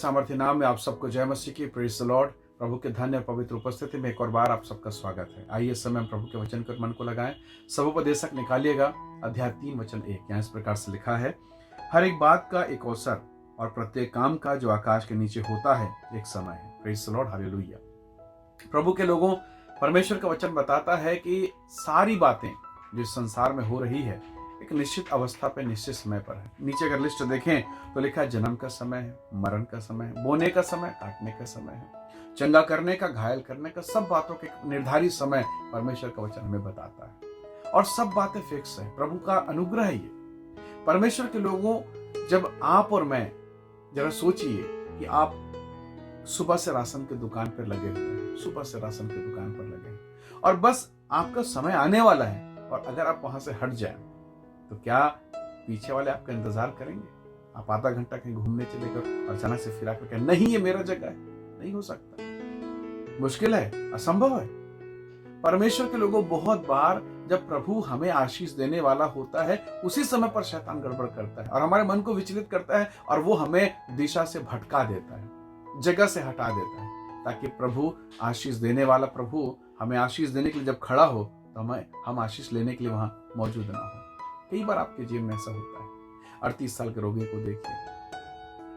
सामर्थ्य नाम में आप सबको जय मसीह की। Praise the Lord. प्रभु के धन्य पवित्र उपस्थिति में एक और बार आप सबका स्वागत है। आइए इस समय हम प्रभु के वचन कर मन को लगाएं। सबोपदेशक निकालिएगा अध्याय 3 वचन 1। यहाँ इस प्रकार से लिखा है, हर एक बात का एक अवसर और प्रत्येक काम का जो आकाश के नीचे होता है एक समय है। Praise the lord, hallelujah. प्रभु के लोगों, परमेश्वर का वचन बताता है कि सारी बातें जो संसार में हो रही है एक निश्चित अवस्था पे निश्चित समय पर है। नीचे अगर लिस्ट देखें तो लिखा है जन्म का समय है, मरण का समय है, बोने का समय, काटने का समय है, चंगा करने का, घायल करने का, सब बातों के निर्धारित समय परमेश्वर का वचन हमें बताता है और सब बातें फिक्स है। प्रभु का अनुग्रह है ये। परमेश्वर के लोगों, जब आप और मैं जरा सोचिए कि आप सुबह से राशन की दुकान पर लगे हुए हैं, सुबह से राशन की दुकान पर लगे हैं और बस आपका समय आने वाला है और अगर आप वहां से हट जाए तो क्या पीछे वाले आपका इंतजार करेंगे? आप आधा घंटा कहीं घूमने चले गए और अचानक से फिर आकर नहीं ये मेरा जगह है। नहीं हो सकता, मुश्किल है, असंभव है। परमेश्वर के लोगों, बहुत बार जब प्रभु हमें आशीष देने वाला होता है उसी समय पर शैतान गड़बड़ करता है और हमारे मन को विचलित करता है और वो हमें दिशा से भटका देता है, जगह से हटा देता है, ताकि प्रभु आशीष देने वाला प्रभु हमें आशीष देने के लिए जब खड़ा हो तो हम आशीष लेने के लिए वहां मौजूद ना हो। कई बार आपके जीवन में ऐसा होता है। 38 साल के रोगी को देखिए,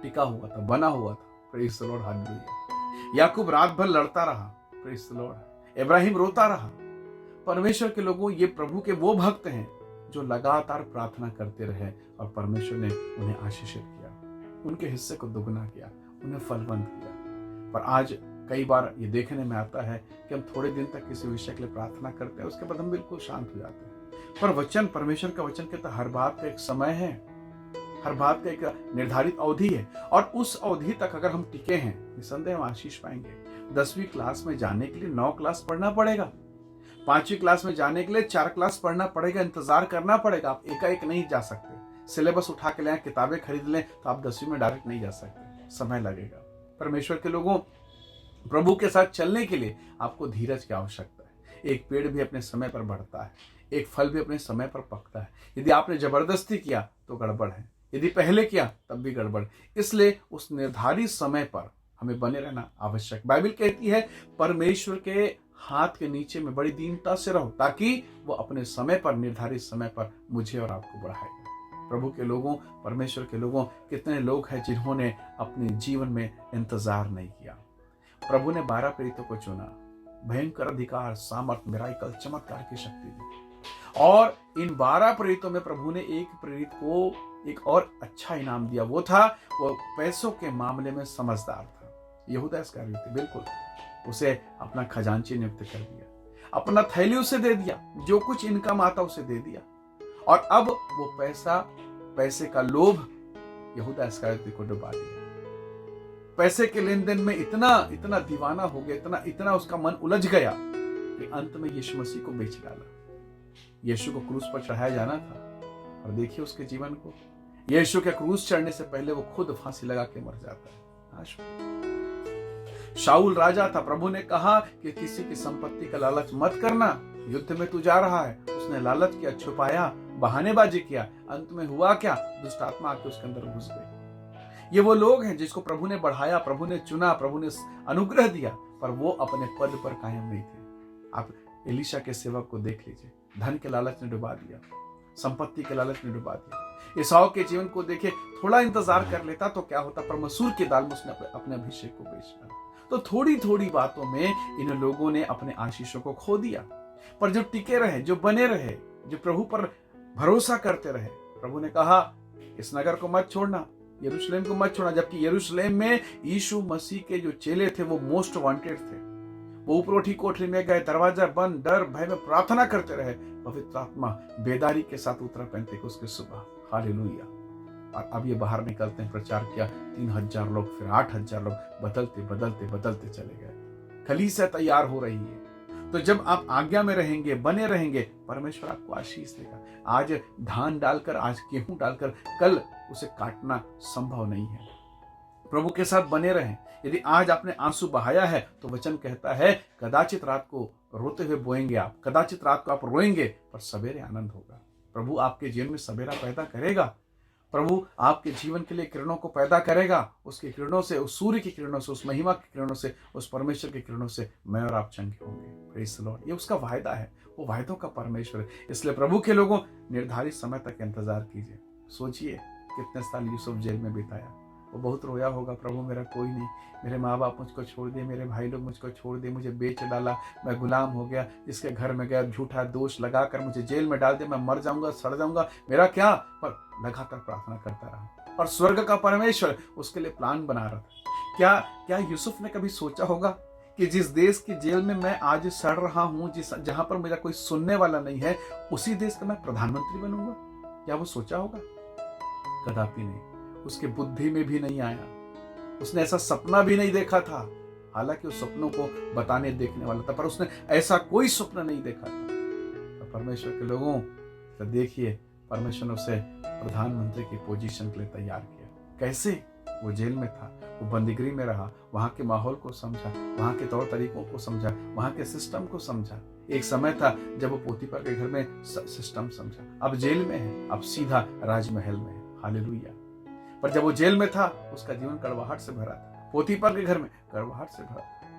टिका हुआ था, बना हुआ था। Praise the lord, hallelujah. याकूब रात भर लड़ता रहा। Praise the Lord. इब्राहिम रोता रहा। परमेश्वर के लोगों, ये प्रभु के वो भक्त हैं जो लगातार प्रार्थना करते रहे और परमेश्वर ने उन्हें आशीषित किया, उनके हिस्से को दुगना किया, उन्हें फलवंत किया। पर आज कई बार ये देखने में आता है कि हम थोड़े दिन तक किसी विषय के लिए प्रार्थना करते हैं, उसके बाद हम बिल्कुल शांत हो जाते हैं। पर वचन, परमेश्वर का वचन कहता है हर बात का एक समय है, हर बात का एक निर्धारित अवधि है और उस अवधि तक अगर हम टिके हैं निसंदेह हम आशीष पाएंगे। 10वीं क्लास में जाने के लिए 9 क्लास पढ़ना पड़ेगा, 5वीं क्लास में जाने के लिए 4 क्लास पढ़ना पड़ेगा, इंतजार करना पड़ेगा। आप एकाएक नहीं जा सकते। सिलेबस उठा के लें, किताबें खरीद लें तो आप 10वीं में डायरेक्ट नहीं जा सकते, समय लगेगा। परमेश्वर के लोगों, प्रभु के साथ चलने के लिए आपको धीरज की आवश्यकता है। एक पेड़ भी अपने समय पर बढ़ता है, एक फल भी अपने समय पर पकता है। यदि आपने जबरदस्ती किया तो गड़बड़ है, यदि पहले किया तब भी गड़बड़। इसलिए उस निर्धारित समय पर हमें बने रहना आवश्यक। बाइबल कहती है परमेश्वर के हाथ के नीचे में बड़ी दीनता से रहो ताकि वो अपने समय पर, निर्धारित समय पर मुझे और आपको बढ़ाएगा। प्रभु के लोगों, परमेश्वर के लोगों, कितने लोग हैं जिन्होंने अपने जीवन में इंतजार नहीं किया। प्रभु ने 12 प्रेरितों को चुना, भयंकर अधिकार, सामर्थ्य, मिराकल, चमत्कार की शक्ति दी और इन 12 प्रेरितों में प्रभु ने एक प्रेरित को एक और अच्छा इनाम दिया। वो पैसों के मामले में समझदार था। यहूदा इस्करियोती, बिल्कुल उसे अपना खजांची नियुक्त कर दिया, अपना थैली उसे दे दिया, जो कुछ इनकम आता उसे दे दिया और अब वो पैसे का लोभ यहूदा इस्करियोती को डुबा दिया। पैसे के लेन देन में इतना दीवाना हो गया, इतना उसका मन उलझ गया कि अंत में यीशु मसीह को बेच डाला। यीशु को क्रूस पर चढ़ाया जाना था और देखिए उसके जीवन को। यीशु के क्रूस चढ़ने से पहले वो खुद फांसी लगा के मर जाता है। शाऊल राजा था। प्रभु ने कहा कि किसी की संपत्ति का लालच मत करना, युद्ध में तू जा रहा है। उसने लालच किया, छुपाया, बहानेबाजी किया। अंत में हुआ क्या? दुष्ट आत्मा आके उसके अंदर घुस गई। ये वो लोग हैं जिसको प्रभु ने बढ़ाया, प्रभु ने चुना, प्रभु ने अनुग्रह दिया, पर वो अपने पद पर कायम नहीं थे। आप एलीशा के सेवक को देख लीजिए, धन के लालच ने डुबा दिया, संपत्ति के लालच ने डुबा दिया। एसाव के जीवन को देखे, थोड़ा इंतजार कर लेता तो क्या होता, पर मसूर की दाल में उसने अपने अभिषेक को बेच डाला। तो थोड़ी थोड़ी बातों में इन लोगों ने अपने आशीषों को खो दिया। पर जो टिके रहे, जो बने रहे, जो प्रभु पर भरोसा करते रहे, प्रभु ने कहा इस नगर को मत छोड़ना, यरूशलेम को मत छोड़ना। जबकि यरूशलेम में यीशु मसीह के जो चेले थे वो मोस्ट वांटेड थे। वो ऊपरोठी कोठरी में गए, दरवाजा बंद, डर भय में प्रार्थना करते रहे। पवित्र आत्मा बेदारी के साथ उतरा पेंतेकोस्त की सुबह, हालेलुया। और अब ये बाहर निकलते हैं, प्रचार किया, 3000 लोग, फिर 8000 लोग, बदलते बदलते बदलते चले गए। कलीसिया तैयार हो रही है। तो जब आप आज्ञा में रहेंगे, बने रहेंगे, परमेश्वर आपको आशीष देगा। आज धान डालकर, आज गेहूं डालकर कल उसे काटना संभव नहीं है। प्रभु के साथ बने रहें। यदि आज आपने आंसू बहाया है तो वचन कहता है कदाचित रात को रोते हुए बोएंगे आप, कदाचित रात को आप रोएंगे, पर सवेरे आनंद होगा। प्रभु आपके जीवन में सवेरा पैदा करेगा। प्रभु आपके जीवन के लिए किरणों को पैदा करेगा। उसकी किरणों से, उस सूर्य की किरणों से, उस महिमा की किरणों से, उस परमेश्वर की किरणों से मैं और आप चंगे होंगे। Praise the Lord. ये उसका वायदा है, वो वायदों का परमेश्वर है। इसलिए प्रभु के लोगों, निर्धारित समय तक इंतजार कीजिए। सोचिए कितने साल यूसुफ जेल में बिताया। वो बहुत रोया होगा, प्रभु मेरा कोई नहीं, मेरे माँ बाप मुझको छोड़ दिए, मेरे भाई लोग मुझको छोड़ दिए, मुझे बेच डाला, मैं गुलाम हो गया, जिसके घर में गया झूठा दोष लगाकर मुझे जेल में डाल दिया, मैं मर जाऊंगा, सड़ जाऊंगा, मेरा क्या। पर लगातार प्रार्थना करता रहा और स्वर्ग का परमेश्वर उसके लिए प्लान बना रहा था। क्या यूसुफ ने कभी सोचा होगा कि जिस देश की जेल में मैं आज सड़ रहा हूं, जहां पर मेरा कोई सुनने वाला नहीं है, उसी देश का मैं प्रधानमंत्री बनूंगा? क्या वो सोचा होगा? कदापि नहीं। उसके बुद्धि में भी नहीं आया। उसने ऐसा सपना भी नहीं देखा था। हालांकि उस सपनों को बताने देखने वाला था, पर उसने ऐसा कोई स्वप्न नहीं देखा था। तो परमेश्वर के लोगों, तो देखिए परमेश्वर ने उसे प्रधानमंत्री की पोजीशन के लिए तैयार किया। कैसे? वो जेल में था, वो बंदीगृह में रहा, वहां के माहौल को समझा, वहां के तौर तरीकों को समझा, वहां के सिस्टम को समझा। एक समय था जब वो पोतीफर के घर में सिस्टम समझा। अब जेल में है, अब सीधा राजमहल में है। हालेलुया। पर जब वो जेल में था, उसका जीवन कड़वाहट से भरा था। पोतीफर के घर में कड़वाहट से भरा था।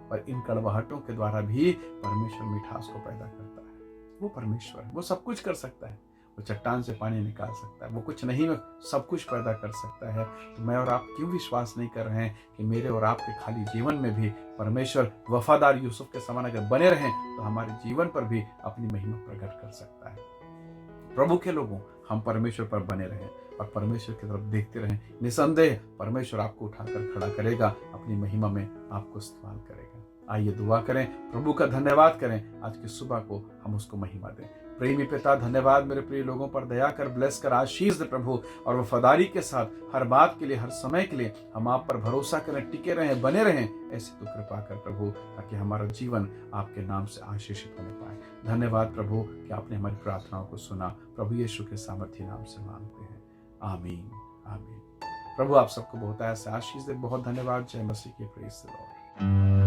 पर इन कड़वाहटों के द्वारा भी परमेश्वर मिठास को पैदा करता है। वो परमेश्वर है, वो सब कुछ कर सकता है। वो चट्टान से पानी निकाल सकता है, वो कुछ नहीं में सब कुछ पैदा कर सकता है। तो मैं और आप क्यों विश्वास नहीं कर रहे हैं कि मेरे और आपके खाली जीवन में भी परमेश्वर वफादार यूसुफ के समान अगर बने रहें तो हमारे जीवन पर भी अपनी महिमा प्रकट कर सकता है। प्रभु के लोगों, हम परमेश्वर पर बने रहें और परमेश्वर की तरफ देखते रहें। निसंदेह परमेश्वर आपको उठाकर खड़ा करेगा, अपनी महिमा में आपको इस्तेमाल करेगा। आइए दुआ करें, प्रभु का धन्यवाद करें। आज की सुबह को हम उसको महिमा दें। प्रेमी पिता, धन्यवाद मेरे प्रिय लोगों पर दया कर, ब्लेस कर, आशीष दे प्रभु। और वफादारी के साथ हर बात के लिए, हर समय के लिए हम आप पर भरोसा करें, टिके रहें, बने रहें। ऐसी तो कृपा कर प्रभु, ताकि हमारा जीवन आपके नाम से आशीषित होने पाए। धन्यवाद प्रभु कि आपने हमारी प्रार्थनाओं को सुना। प्रभु यीशु के सामर्थ्य नाम से मांगते हैं, आमीन आमीन। प्रभु आप सबको बहुत ऐसे आशीष दे। बहुत धन्यवाद। जय मसीह की। Praise the Lord.